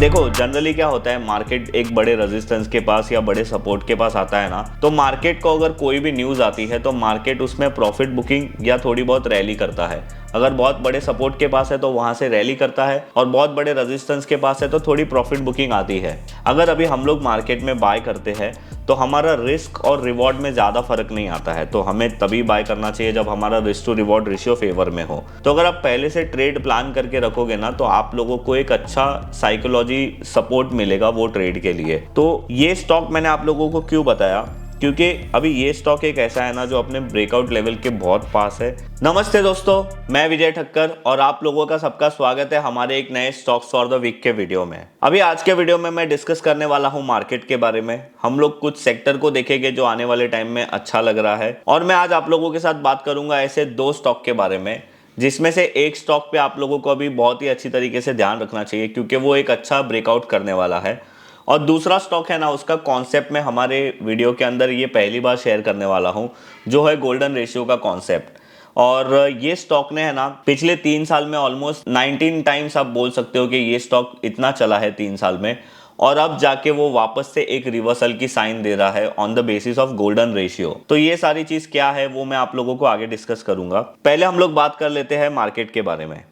देखो जनरली क्या होता है, मार्केट एक बड़े रेजिस्टेंस के पास या बड़े सपोर्ट के पास आता है ना, तो मार्केट को अगर कोई भी न्यूज़ आती है तो मार्केट उसमें प्रॉफिट बुकिंग या थोड़ी बहुत रैली करता है। अगर बहुत बड़े सपोर्ट के पास है तो वहां से रैली करता है, और बहुत बड़े रेजिस्टेंस के पास है तो थोड़ी प्रॉफिट बुकिंग आती है। अगर अभी हम लोग मार्केट में बाय करते हैं तो हमारा रिस्क और रिवॉर्ड में ज़्यादा फर्क नहीं आता है, तो हमें तभी बाय करना चाहिए जब हमारा risk to reward ratio favour में हो। तो अगर आप पहले से ट्रेड प्लान करके रखोगे ना, तो आप लोगों को एक अच्छा साइकोलॉजी सपोर्ट मिलेगा वो ट्रेड के लिए। तो ये स्टॉक मैंने आप लोगों को क्यों बताया, क्योंकि अभी ये स्टॉक एक ऐसा है ना जो अपने ब्रेकआउट लेवल के बहुत पास है। नमस्ते दोस्तों, मैं विजय ठक्कर और आप लोगों का सबका स्वागत है हमारे एक नए स्टॉक्स फॉर द वीक के वीडियो में। अभी आज के वीडियो में मैं डिस्कस करने वाला हूं मार्केट के बारे में। हम लोग कुछ सेक्टर को देखेंगे जो आने वाले टाइम में अच्छा लग रहा है, और मैं आज आप लोगों के साथ बात करूंगा ऐसे दो स्टॉक के बारे में, जिसमें से एक स्टॉक पे आप लोगों को अभी बहुत ही अच्छी तरीके से ध्यान रखना चाहिए क्योंकि वो एक अच्छा ब्रेकआउट करने वाला है। और दूसरा स्टॉक है ना, उसका कॉन्सेप्ट मैं हमारे वीडियो के अंदर ये पहली बार शेयर करने वाला हूं, जो है गोल्डन रेशियो का कॉन्सेप्ट। और ये स्टॉक ने है ना पिछले 3 साल में ऑलमोस्ट 19 टाइम्स आप बोल सकते हो कि ये स्टॉक इतना चला है 3 साल में, और अब जाके वो वापस से एक रिवर्सल की साइन दे रहा है on the basis of golden ratio. तो ये सारी चीज क्या है वो मैं आप लोगों को आगे डिस्कस करूंगा। पहले हम लोग बात कर लेते हैं मार्केट के बारे में।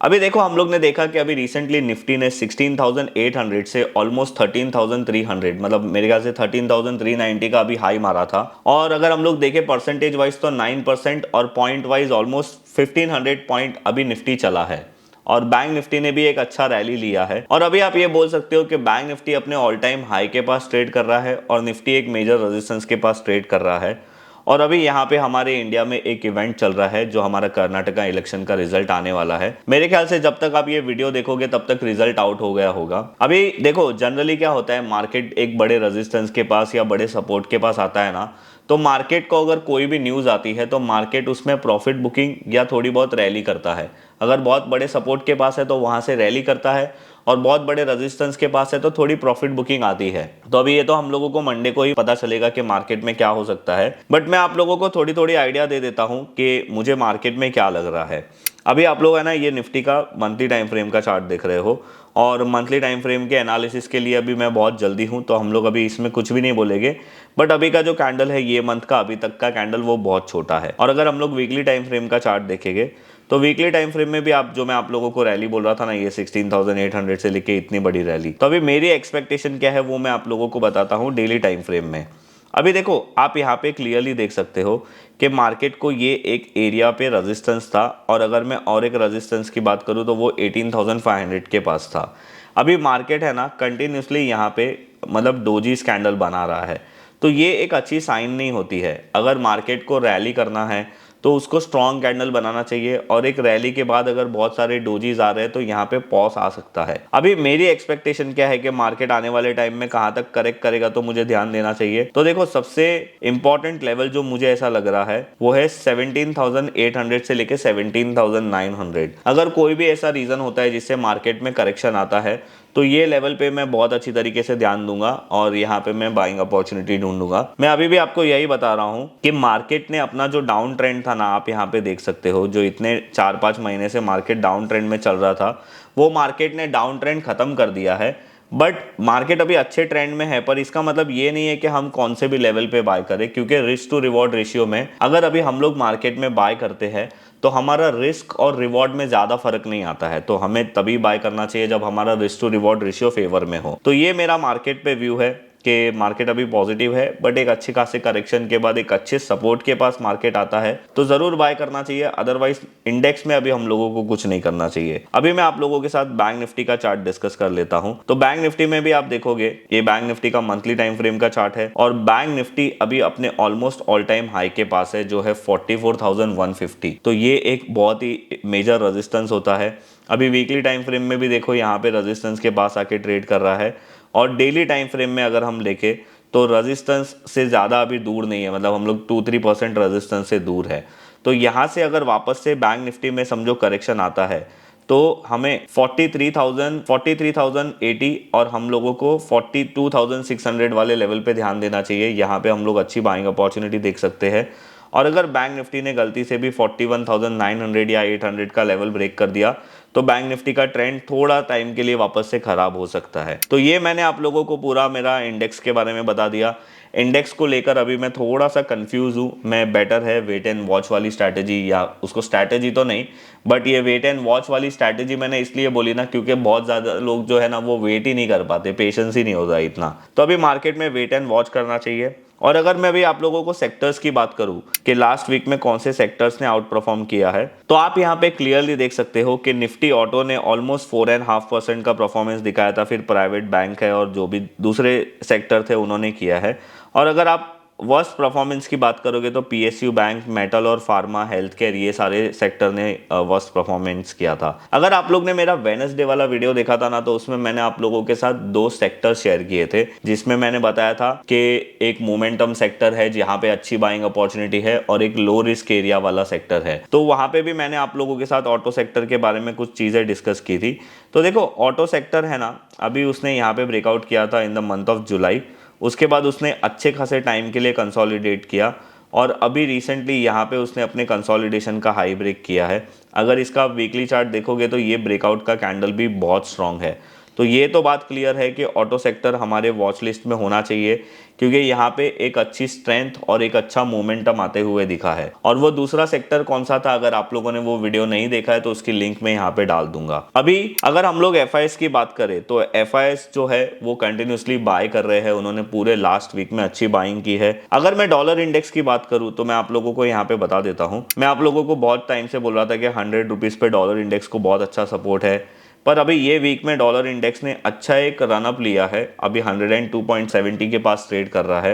अभी देखो, हम लोग ने देखा कि अभी रिसेंटली निफ्टी ने 16,800 से ऑलमोस्ट 13,300, मतलब मेरे ख्याल से 13,390 का अभी हाई मारा था। और अगर हम लोग देखें परसेंटेज वाइज तो 9%, और पॉइंट वाइज ऑलमोस्ट 1500 पॉइंट अभी निफ्टी चला है। और बैंक निफ्टी ने भी एक अच्छा रैली लिया है, और अभी आप ये बोल सकते हो कि बैंक निफ्टी अपने ऑल टाइम हाई के पास ट्रेड कर रहा है और निफ्टी एक मेजर रेजिस्टेंस के पास ट्रेड कर रहा है। और अभी यहाँ पे हमारे इंडिया में एक इवेंट चल रहा है जो हमारा कर्नाटका इलेक्शन का रिजल्ट आने वाला है। मेरे ख्याल से जब तक आप ये वीडियो देखोगे तब तक रिजल्ट आउट हो गया होगा। अभी देखो जनरली क्या होता है, मार्केट एक बड़े रेजिस्टेंस के पास या बड़े सपोर्ट के पास आता है ना, तो मार्केट को अगर कोई भी न्यूज़ आती है तो मार्केट उसमें प्रॉफिट बुकिंग या थोड़ी बहुत रैली करता है। अगर बहुत बड़े सपोर्ट के पास है तो वहां से रैली करता है, और बहुत बड़े रेजिस्टेंस के पास है तो थोड़ी प्रॉफिट बुकिंग आती है। तो अभी ये तो हम लोगों को मंडे को ही पता चलेगा कि मार्केट में क्या हो सकता है, बट मैं आप लोगों को थोड़ी थोड़ी आइडिया दे देता हूं कि मुझे मार्केट में क्या लग रहा है। अभी आप लोग है ना, ये निफ्टी का मंथली टाइम फ्रेम का चार्ट देख रहे हो, और मंथली टाइम फ्रेम के एनालिसिस के लिए अभी मैं बहुत जल्दी हूं, तो हम लोग अभी इसमें कुछ भी नहीं बोलेंगे। बट अभी का जो कैंडल है ये मंथ का अभी तक का कैंडल वो बहुत छोटा है। और अगर हम लोग वीकली टाइम फ्रेम का चार्ट देखेंगे तो वीकली टाइम फ्रेम में भी आप जो मैं आप लोगों को रैली बोल रहा था ना, ये 16,800 से लेके इतनी बड़ी रैली, तो अभी मेरी एक्सपेक्टेशन क्या है वो मैं आप लोगों को बताता हूँ डेली टाइम फ्रेम में। अभी देखो, आप यहाँ पे क्लियरली देख सकते हो कि मार्केट को ये एक एरिया पे रेजिस्टेंस था, और अगर मैं और एक रेजिस्टेंस की बात करूँ तो वो 18,500 के पास था। अभी मार्केट है ना कंटिन्यूसली यहाँ पे मतलब डोजी कैंडल बना रहा है, तो ये एक अच्छी साइन नहीं होती है। अगर मार्केट को रैली करना है तो उसको स्ट्रॉन्ग कैंडल बनाना चाहिए, और एक रैली के बाद अगर बहुत सारे डोजीज आ रहे हैं तो यहाँ पे पॉज आ सकता है। अभी मेरी एक्सपेक्टेशन क्या है कि मार्केट आने वाले टाइम में कहाँ तक करेक्ट करेगा, तो मुझे ध्यान देना चाहिए। तो देखो, सबसे इंपॉर्टेंट लेवल जो मुझे ऐसा लग रहा है वो है 17,800 से लेके 17,900। अगर कोई भी ऐसा रीजन होता है जिससे मार्केट में करेक्शन आता है तो ये लेवल पे मैं बहुत अच्छी तरीके से ध्यान दूंगा, और यहाँ पे मैं बाइंग अपॉर्चुनिटी ढूंढूंगा। मैं अभी भी आपको यही बता रहा हूँ कि मार्केट ने अपना जो डाउन ट्रेंड था ना, आप यहाँ पे देख सकते हो, जो इतने 4-5 महीने से मार्केट डाउन ट्रेंड में चल रहा था, वो मार्केट ने डाउन ट्रेंड खत्म कर दिया है। बट मार्केट अभी अच्छे ट्रेंड में है, पर इसका मतलब ये नहीं है कि हम कौन से भी लेवल पे बाय करें, क्योंकि रिस्क टू रिवॉर्ड रेशियो में अगर अभी हम लोग मार्केट में बाय करते हैं तो हमारा रिस्क और रिवॉर्ड में ज्यादा फर्क नहीं आता है। तो हमें तभी बाय करना चाहिए जब हमारा risk to reward ratio favour में हो। तो ये मेरा मार्केट पे व्यू है कि मार्केट अभी पॉजिटिव है, बट एक अच्छे खासे करेक्शन के बाद एक अच्छे सपोर्ट के पास मार्केट आता है तो जरूर बाय करना चाहिए। अदरवाइज इंडेक्स में अभी हम लोगों को कुछ नहीं करना चाहिए। अभी मैं आप लोगों के साथ बैंक निफ्टी का चार्ट डिस्कस कर लेता हूं। तो बैंक निफ्टी में भी आप देखोगे, ये बैंक निफ्टी का मंथली टाइम फ्रेम का चार्ट है, और बैंक निफ्टी अभी अपने ऑलमोस्ट ऑल टाइम हाई के पास है जो है 44,150। तो ये एक बहुत ही मेजर रेजिस्टेंस होता है। अभी वीकली टाइम फ्रेम में भी देखो, यहाँ पे रेजिस्टेंस के पास आके ट्रेड कर रहा है, और डेली टाइम फ्रेम में अगर हम देखें तो रेजिस्टेंस से ज़्यादा अभी दूर नहीं है, मतलब हम लोग 2-3% रेजिस्टेंस से दूर है। तो यहाँ से अगर वापस से बैंक निफ्टी में समझो करेक्शन आता है तो हमें 43,080 और हम लोगों को 42,600 वाले लेवल पे ध्यान देना चाहिए। यहाँ पे हम लोग अच्छी बाइंग अपॉर्चुनिटी देख सकते हैं। और अगर बैंक निफ्टी ने गलती से भी 41,900 या 800 का लेवल ब्रेक कर दिया तो बैंक निफ्टी का ट्रेंड थोड़ा टाइम के लिए वापस से खराब हो सकता है। तो ये मैंने आप लोगों को पूरा मेरा इंडेक्स के बारे में बता दिया। इंडेक्स को लेकर अभी मैं थोड़ा सा कंफ्यूज हूँ, मैं बेटर है वेट एंड वॉच वाली स्ट्रैटेजी, या उसको स्ट्रैटेजी तो नहीं बट ये वेट एंड वॉच वाली स्ट्रैटेजी मैंने इसलिए बोली ना क्योंकि बहुत ज़्यादा लोग जो है ना वो वेट ही नहीं कर पाते, पेशेंस ही नहीं होता इतना। तो अभी मार्केट में वेट एंड वॉच करना चाहिए। और अगर मैं भी आप लोगों को सेक्टर्स की बात करूं कि लास्ट वीक में कौन से सेक्टर्स ने आउट परफॉर्म किया है, तो आप यहां पे क्लियरली देख सकते हो कि निफ्टी ऑटो ने ऑलमोस्ट 4.5% का परफॉर्मेंस दिखाया था, फिर प्राइवेट बैंक है और जो भी दूसरे सेक्टर थे उन्होंने किया है। और अगर आप वर्स्ट परफॉर्मेंस की बात करोगे तो पीएसयू बैंक, मेटल और फार्मा, हेल्थ केयर, ये सारे सेक्टर ने वर्स्ट परफॉर्मेंस किया था। अगर आप लोग ने मेरा वेडनेसडे वाला वीडियो देखा था ना, तो उसमें मैंने आप लोगों के साथ 2 सेक्टर शेयर किए थे, जिसमें मैंने बताया था कि एक मोमेंटम सेक्टर है जहां पे अच्छी बाइंग अपॉर्चुनिटी है और एक लो रिस्क एरिया वाला सेक्टर है। तो वहां पे भी मैंने आप लोगों के साथ ऑटो सेक्टर के बारे में कुछ चीजें डिस्कस की थी। तो देखो ऑटो सेक्टर है ना, अभी उसने यहाँ पे ब्रेकआउट किया था in the month of July, उसके बाद उसने अच्छे खासे टाइम के लिए कंसोलिडेट किया और अभी रिसेंटली यहाँ पे उसने अपने कंसोलिडेशन का हाई ब्रेक किया है। अगर इसका वीकली चार्ट देखोगे तो ये ब्रेकआउट का कैंडल भी बहुत स्ट्रांग है। तो ये तो बात क्लियर है कि ऑटो सेक्टर हमारे वॉच लिस्ट में होना चाहिए, क्योंकि यहाँ पे एक अच्छी स्ट्रेंथ और एक अच्छा मोमेंटम आते हुए दिखा है। और वो दूसरा सेक्टर कौन सा था, अगर आप लोगों ने वो वीडियो नहीं देखा है तो उसकी लिंक मैं यहाँ पे डाल दूंगा। अभी अगर हम लोग एफआईएस की बात करें तो एफआईएस जो है वो कंटिन्यूसली बाय कर रहे हैं, उन्होंने पूरे लास्ट वीक में अच्छी बाइंग की है। अगर मैं डॉलर इंडेक्स की बात करूं तो मैं आप लोगों को यहाँ पे बता देता हूँ, मैं आप लोगों को बहुत टाइम से बोल रहा था कि 100 रुपीज पे डॉलर इंडेक्स को बहुत अच्छा सपोर्ट है, पर अभी ये वीक में डॉलर इंडेक्स ने अच्छा एक रन अप लिया है, अभी 102.70 के पास ट्रेड कर रहा है।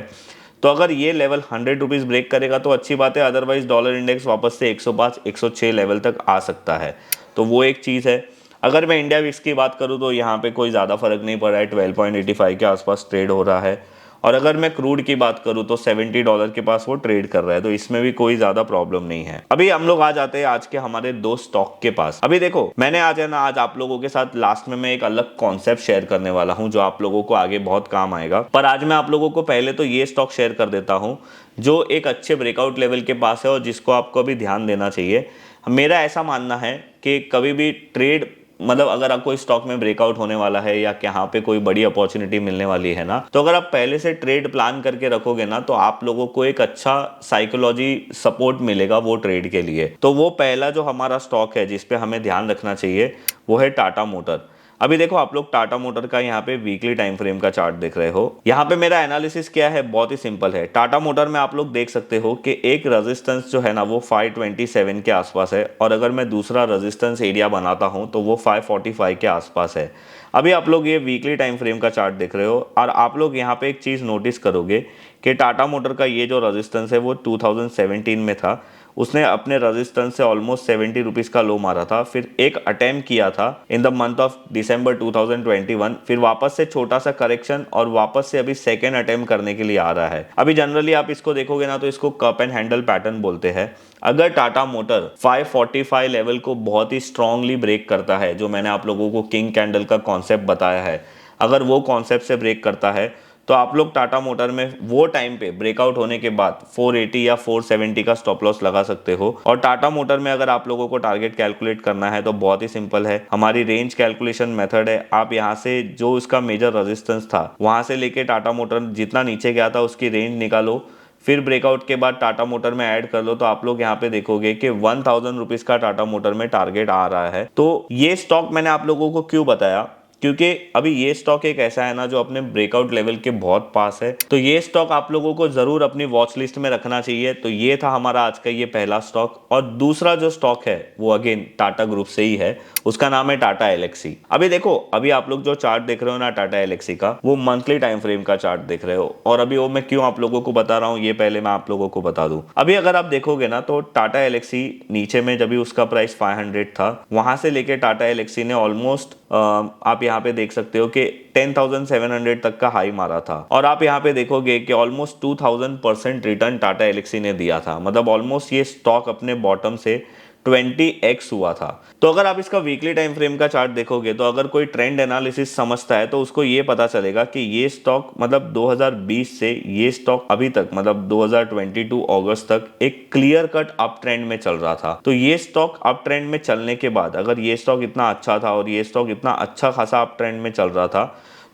तो अगर ये लेवल 100 रुपीज़ ब्रेक करेगा तो अच्छी बात है, अदरवाइज डॉलर इंडेक्स वापस से 105 106 लेवल तक आ सकता है। तो वो एक चीज़ है। अगर मैं इंडिया विक्स की बात करूँ तो यहाँ पे कोई ज़्यादा फर्क नहीं पड़ रहा है, 12.85 के आसपास ट्रेड हो रहा है। और अगर मैं क्रूड की बात करूं तो $70 के पास वो ट्रेड कर रहा है, तो इसमें भी कोई ज्यादा प्रॉब्लम नहीं है। अभी हम लोग आ जाते हैं आज के हमारे 2 स्टॉक के पास। अभी देखो मैंने आज है ना, आज आप लोगों के साथ लास्ट में मैं एक अलग कॉन्सेप्ट शेयर करने वाला हूं जो आप लोगों को आगे बहुत काम आएगा, पर आज मैं आप लोगों को पहले तो ये स्टॉक शेयर कर देता हूं जो एक अच्छे ब्रेकआउट लेवल के पास है और जिसको आपको अभी ध्यान देना चाहिए। मेरा ऐसा मानना है कि कभी भी ट्रेड, मतलब अगर आप कोई स्टॉक में ब्रेकआउट होने वाला है या यहाँ पे कोई बड़ी अपॉर्चुनिटी मिलने वाली है ना, तो अगर आप पहले से ट्रेड प्लान करके रखोगे ना तो आप लोगों को एक अच्छा साइकोलॉजी सपोर्ट मिलेगा वो ट्रेड के लिए। तो वो पहला जो हमारा स्टॉक है जिस पे हमें ध्यान रखना चाहिए वो है टाटा मोटर। अभी देखो आप लोग टाटा मोटर का यहाँ पे वीकली टाइम फ्रेम का चार्ट देख रहे हो। यहाँ पे मेरा एनालिसिस क्या है, बहुत ही सिंपल है। टाटा मोटर में आप लोग देख सकते हो कि एक रेजिस्टेंस जो है ना वो 527 के आसपास है, और अगर मैं दूसरा रेजिस्टेंस एरिया बनाता हूँ तो वो 545 के आसपास है। अभी आप लोग ये वीकली टाइम फ्रेम का चार्ट देख रहे हो और आप लोग यहाँ पे एक चीज़ नोटिस करोगे कि टाटा मोटर का ये जो रेजिस्टेंस है वो 2017 में था, उसने अपने रेजिस्टेंस से ऑलमोस्ट 70 रुपीज़ का लो मारा था, फिर एक अटेम्प्ट किया था in the month of December 2021, फिर वापस से छोटा सा करेक्शन और वापस से अभी सेकेंड अटेम्प्ट करने के लिए आ रहा है। अभी जनरली आप इसको देखोगे ना तो इसको कप एंड हैंडल पैटर्न बोलते हैं। अगर टाटा मोटर 545 लेवल को बहुत ही स्ट्रांगली ब्रेक करता है, जो मैंने आप लोगों को किंग कैंडल का कॉन्सेप्ट बताया है, अगर वो कॉन्सेप्ट से ब्रेक करता है तो आप लोग टाटा मोटर में वो टाइम पे ब्रेकआउट होने के बाद 480 या 470 का स्टॉप लॉस लगा सकते हो। और टाटा मोटर में अगर आप लोगों को टारगेट कैलकुलेट करना है तो बहुत ही सिंपल है, हमारी रेंज कैलकुलेशन मेथड है। आप यहाँ से जो उसका मेजर रेजिस्टेंस था वहां से लेके टाटा मोटर जितना नीचे गया था उसकी रेंज निकालो, फिर ब्रेकआउट के बाद टाटा मोटर में ऐड कर लो, तो आप लोग यहाँ पे देखोगे कि 1000 रुपीज का टाटा मोटर में टारगेट आ रहा है। तो ये स्टॉक मैंने आप लोगों को क्यों बताया, क्योंकि अभी ये स्टॉक एक ऐसा है ना जो अपने ब्रेकआउट लेवल के बहुत पास है, तो ये स्टॉक आप लोगों को जरूर अपनी वॉच लिस्ट में रखना चाहिए। तो ये था हमारा आज का ये पहला स्टॉक। और दूसरा जो स्टॉक है वो अगेन टाटा ग्रुप से ही है, उसका नाम है टाटा एलेक्सी। अभी देखो अभी आप लोग जो चार्ट देख रहे हो ना टाटा एलेक्सी का, वो मंथली टाइम फ्रेम का चार्ट देख रहे हो। और अभी वो मैं क्यों आप लोगों को बता रहा हूँ ये पहले मैं आप लोगों को बता दूं। अभी अगर आप देखोगे ना तो टाटा एलेक्सी नीचे में जब भी उसका प्राइस 500 था, वहां से लेके टाटा एलेक्सी ने ऑलमोस्ट आप यहाँ पे देख सकते हो कि 10,700 तक का हाई मारा था। और आप यहाँ पे देखोगे कि ऑलमोस्ट 2000% रिटर्न टाटा एलेक्सी ने दिया था, मतलब ऑलमोस्ट ये स्टॉक अपने बॉटम से 20x हुआ था। तो अगर आप इसका वीकली टाइम फ्रेम का चार्ट देखोगे तो अगर कोई ट्रेंड एनालिसिस समझता है तो उसको ये पता चलेगा कि ये स्टॉक मतलब 2020 से ये स्टॉक अभी तक मतलब 2022 अगस्त तक एक क्लियर कट अप ट्रेंड में चल रहा था। तो ये स्टॉक अप ट्रेंड में चलने के बाद अगर ये स्टॉक इतना अच्छा था और ये स्टॉक इतना अच्छा खासा अप ट्रेंड में चल रहा था,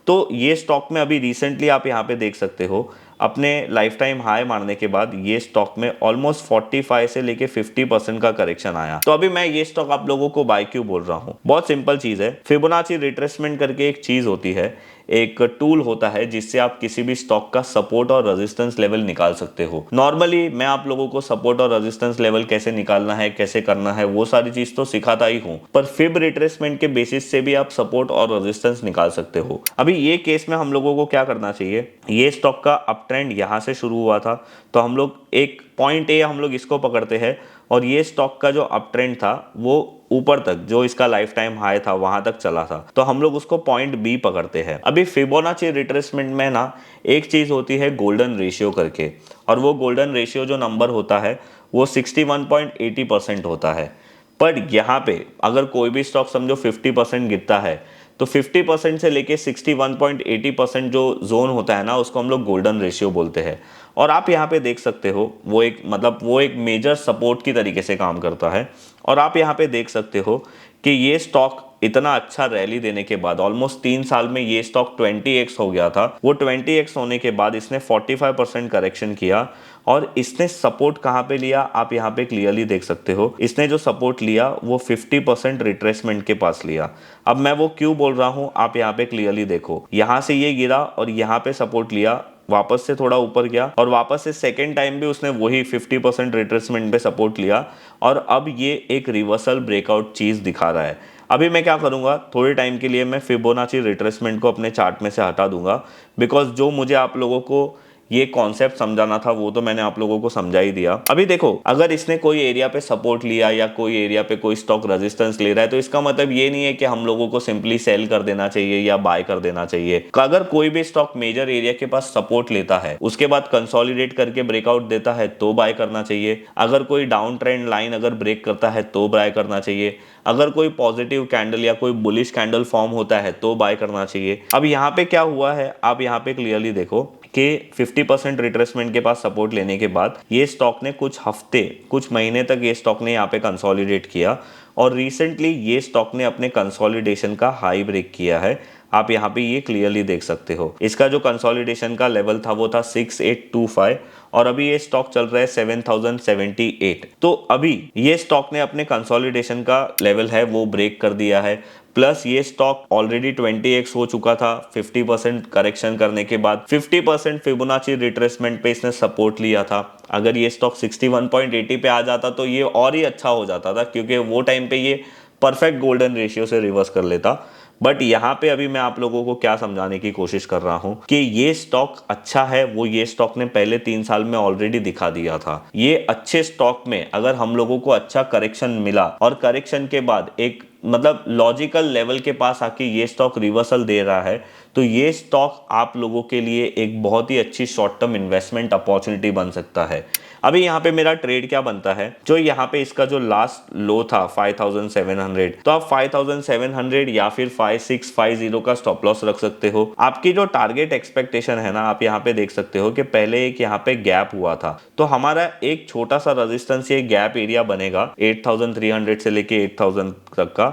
तो ये स्टॉक में अभी रिसेंटली आप यहाँ पे देख सकते हो अपने लाइफ टाइम हाई मारने के बाद ये स्टॉक में ऑलमोस्ट 45 से लेके 50% का करेक्शन आया। तो अभी मैं ये स्टॉक आप लोगों को बाय क्यों बोल रहा हूँ, बहुत सिंपल चीज है। फिबोनाची रिट्रेसमेंट करके एक चीज होती है, एक टूल होता है जिससे आप किसी भी स्टॉक का सपोर्ट और रेजिस्टेंस लेवल निकाल सकते हो। नॉर्मली मैं आप लोगों को सपोर्ट और रेजिस्टेंस लेवल कैसे निकालना है, कैसे करना है, वो सारी चीज तो सिखाता ही हूँ, पर फिब रिट्रेसमेंट के बेसिस से भी आप सपोर्ट और रेजिस्टेंस निकाल सकते हो। अभी ये केस में हम लोगों को क्या करना चाहिए, ये स्टॉक का अप ट्रेंड यहां से शुरू हुआ था तो हम लोग एक पॉइंट ए हम लोग इसको पकड़ते हैं और ये स्टॉक का जो अप ट्रेंड था वो ऊपर तक जो इसका लाइफ टाइम हाई था वहां तक चला था, तो हम लोग उसको पॉइंट बी पकड़ते हैं। अभी फिबोनाची रिट्रेसमेंट में ना एक चीज होती है गोल्डन रेशियो करके, और वो गोल्डन रेशियो जो नंबर होता है वो 61.80% होता है। पर यहाँ पे अगर कोई भी स्टॉक समझो 50% गिरता है तो 50% से लेके 61.80% जो जोन होता है ना उसको हम लोग गोल्डन रेशियो बोलते हैं। और आप यहाँ पे देख सकते हो वो एक मेजर सपोर्ट की तरीके से काम करता है। और आप यहाँ पे देख सकते हो कि ये स्टॉक इतना अच्छा रैली देने के बाद ऑलमोस्ट 3 साल में ये स्टॉक 20x हो गया था। वो 20x होने के बाद इसने 45% करेक्शन किया और इसने सपोर्ट कहाँ पे लिया आप यहाँ पे क्लियरली देख सकते हो। इसने जो सपोर्ट लिया वो 50% रिट्रेसमेंट के पास लिया। अब मैं वो क्यों बोल रहा हूँ आप यहाँ पे क्लियरली देखो, यहाँ से ये गिरा और यहाँ पे सपोर्ट लिया, वापस से थोड़ा ऊपर गया और वापस से सेकेंड टाइम भी उसने वही 50% रिट्रेसमेंट पे सपोर्ट लिया और अब ये एक रिवर्सल ब्रेकआउट चीज दिखा रहा है। अभी मैं क्या करूंगा, थोड़े टाइम के लिए मैं फिबोनाची रिट्रेसमेंट को अपने चार्ट में से हटा दूंगा, बिकॉज जो मुझे आप लोगों को ये कॉन्सेप्ट समझाना था वो तो मैंने आप लोगों को समझा ही दिया। अभी देखो अगर इसने कोई एरिया पे सपोर्ट लिया या कोई एरिया पे कोई स्टॉक रेजिस्टेंस ले रहा है तो इसका मतलब ये नहीं है कि हम लोगों को सिंपली सेल कर देना चाहिए या बाय कर देना चाहिए। अगर कोई भी स्टॉक मेजर एरिया के पास सपोर्ट लेता है उसके बाद कंसोलिडेट करके ब्रेकआउट देता है तो बाय करना चाहिए। अगर कोई डाउन ट्रेंड लाइन अगर ब्रेक करता है तो बाय करना चाहिए। अगर कोई पॉजिटिव कैंडल या कोई बुलिश कैंडल फॉर्म होता है तो बाय करना चाहिए। अब यहाँ पे क्या हुआ है आप यहाँ पे क्लियरली देखो कि 50% रिट्रेसमेंट के पास सपोर्ट लेने के बाद ये स्टॉक ने कुछ महीने तक ये स्टॉक ने यहाँ पे कंसोलिडेट किया और रिसेंटली ये स्टॉक ने अपने कंसोलिडेशन का हाई ब्रेक किया है। आप यहाँ पे ये क्लियरली देख सकते हो। इसका जो कंसोलिडेशन का लेवल था वो था 6825 और अभी ये स्टॉक चल रहा है 7078। तो अभी ये स्टॉक ने अपने कंसोलिडेशन का लेवल है वो ब्रेक कर दिया है, प्लस ये स्टॉक ऑलरेडी 20x हो चुका था 50% करेक्शन करने के बाद। 50% फिबोनाची रिट्रेसमेंट पे इसने सपोर्ट लिया था। अगर ये स्टॉक 61.80 पे आ जाता तो ये और ही अच्छा हो जाता था क्योंकि वो टाइम पे ये परफेक्ट गोल्डन रेशियो से रिवर्स कर लेता। बट यहाँ पे अभी मैं आप लोगों को क्या समझाने की कोशिश कर रहा हूँ कि ये स्टॉक अच्छा है, वो ये स्टॉक ने पहले 3 साल में ऑलरेडी दिखा दिया था। ये अच्छे स्टॉक में अगर हम लोगों को अच्छा करेक्शन मिला और करेक्शन के बाद एक मतलब लॉजिकल लेवल के पास आके ये स्टॉक रिवर्सल दे रहा है तो ये स्टॉक आप लोगों के लिए एक बहुत ही अच्छी शॉर्ट टर्म इन्वेस्टमेंट अपॉर्चुनिटी बन सकता है। अभी यहाँ पे मेरा ट्रेड क्या बनता है, जो यहाँ पे इसका जो लास्ट लो था 5700, तो आप 5700 या फिर 5650 का स्टॉप लॉस रख सकते हो। आपकी जो टारगेट एक्सपेक्टेशन है ना आप यहाँ पे देख सकते हो कि पहले एक यहाँ पे गैप हुआ था तो हमारा एक छोटा सा रेजिस्टेंस ये गैप एरिया बनेगा 8300 से लेके 8000 तक का।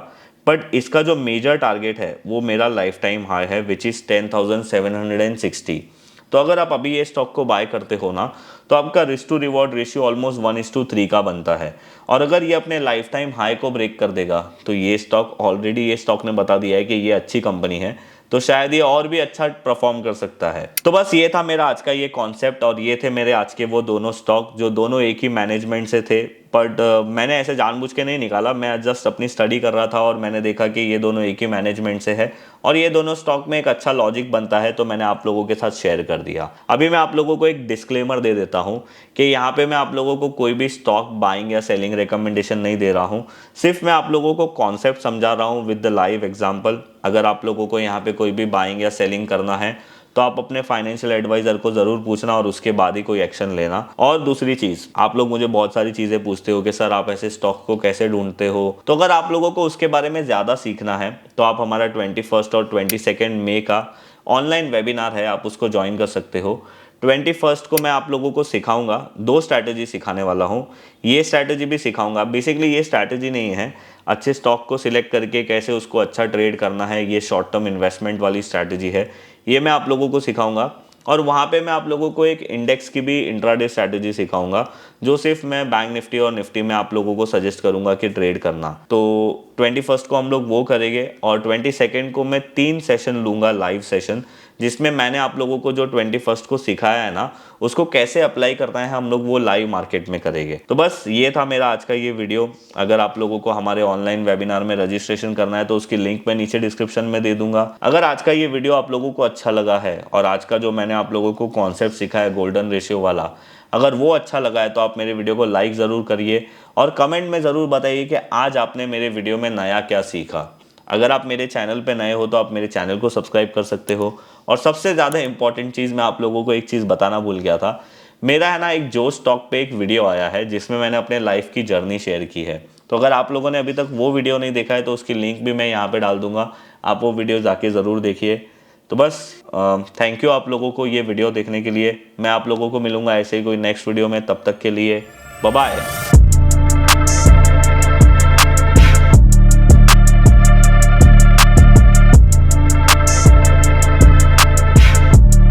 बट इसका जो मेजर टारगेट है वो मेरा लाइफ टाइम हाई है विच इज 10760। तो अगर आप अभी ये स्टॉक को बाय करते हो ना तो आपका risk to reward ratio almost 1:3 का बनता है। और अगर ये अपने लाइफ टाइम हाई को ब्रेक कर देगा तो ये स्टॉक ऑलरेडी ये स्टॉक ने बता दिया है कि ये अच्छी कंपनी है तो शायद ये और भी अच्छा परफॉर्म कर सकता है। तो बस ये था मेरा आज का ये कॉन्सेप्ट और ये थे मेरे आज के वो दोनों स्टॉक जो दोनों एक ही मैनेजमेंट से थे। बट मैंने ऐसे जानबूझ के नहीं निकाला, मैं जस्ट अपनी स्टडी कर रहा था और मैंने देखा कि ये दोनों एक ही मैनेजमेंट से है और ये दोनों स्टॉक में एक अच्छा लॉजिक बनता है तो मैंने आप लोगों के साथ शेयर कर दिया। अभी मैं आप लोगों को एक डिस्क्लेमर दे देता हूँ कि यहाँ पे मैं आप लोगों को कोई भी स्टॉक बाइंग या सेलिंग रिकमेंडेशन नहीं दे रहा हूँ, सिर्फ मैं आप लोगों को कॉन्सेप्ट समझा रहा हूँ विद द लाइव एग्जाम्पल। अगर आप लोगों को यहाँ पे कोई भी बाइंग या सेलिंग करना है तो आप अपने फाइनेंशियल एडवाइजर को ज़रूर पूछना और उसके बाद ही कोई एक्शन लेना। और दूसरी चीज़, आप लोग मुझे बहुत सारी चीज़ें पूछते हो कि सर आप ऐसे स्टॉक को कैसे ढूंढते हो, तो अगर आप लोगों को उसके बारे में ज़्यादा सीखना है तो आप हमारा 21 और 22 मई का ऑनलाइन वेबिनार है, आप उसको ज्वाइन कर सकते हो। 21 को मैं आप लोगों को सिखाऊंगा, 2 स्ट्रैटेजी सिखाने वाला हूँ। ये स्ट्रैटेजी भी सिखाऊंगा। बेसिकली ये स्ट्रैटेजी नहीं है, अच्छे स्टॉक को सिलेक्ट करके कैसे उसको अच्छा ट्रेड करना है, ये शॉर्ट टर्म इन्वेस्टमेंट वाली स्ट्रैटेजी है, ये मैं आप लोगों को सिखाऊंगा। और वहाँ पे मैं आप लोगों को एक इंडेक्स की भी इंट्राडे स्ट्रैटेजी सिखाऊंगा, जो सिर्फ मैं बैंक निफ्टी और निफ्टी में आप लोगों को सजेस्ट करूंगा कि ट्रेड करना। तो 21 को हम लोग वो करेंगे और 22 को मैं 3 सेशन लूंगा, लाइव सेशन, जिसमें मैंने आप लोगों को जो 21 को सिखाया है ना, उसको कैसे अप्लाई करना है हम लोग वो लाइव मार्केट में करेंगे। तो बस ये था मेरा आज का ये वीडियो। अगर आप लोगों को हमारे ऑनलाइन वेबिनार में रजिस्ट्रेशन करना है तो उसकी लिंक मैं नीचे डिस्क्रिप्शन में दे दूंगा। अगर आज का ये वीडियो आप लोगों को अच्छा लगा है और आज का जो मैंने आप लोगों को कॉन्सेप्ट सिखाया है गोल्डन रेशियो वाला, अगर वो अच्छा लगा है तो आप मेरे वीडियो को लाइक ज़रूर करिए और कमेंट में ज़रूर बताइए कि आज आपने मेरे वीडियो में नया क्या सीखा। अगर आप मेरे चैनल पे नए हो तो आप मेरे चैनल को सब्सक्राइब कर सकते हो। और सबसे ज़्यादा इंपॉर्टेंट चीज़, मैं आप लोगों को एक चीज़ बताना भूल गया था, मेरा है ना एक जो स्टॉक पे एक वीडियो आया है जिसमें मैंने अपने लाइफ की जर्नी शेयर की है। तो अगर आप लोगों ने अभी तक वो वीडियो नहीं देखा है तो उसकी लिंक भी मैं यहाँ पे डाल दूंगा, आप वो वीडियो जाके ज़रूर देखिए। तो बस थैंक यू आप लोगों को ये वीडियो देखने के लिए। मैं आप लोगों को मिलूंगा ऐसे ही कोई नेक्स्ट वीडियो में, तब तक के लिए बाय बाय।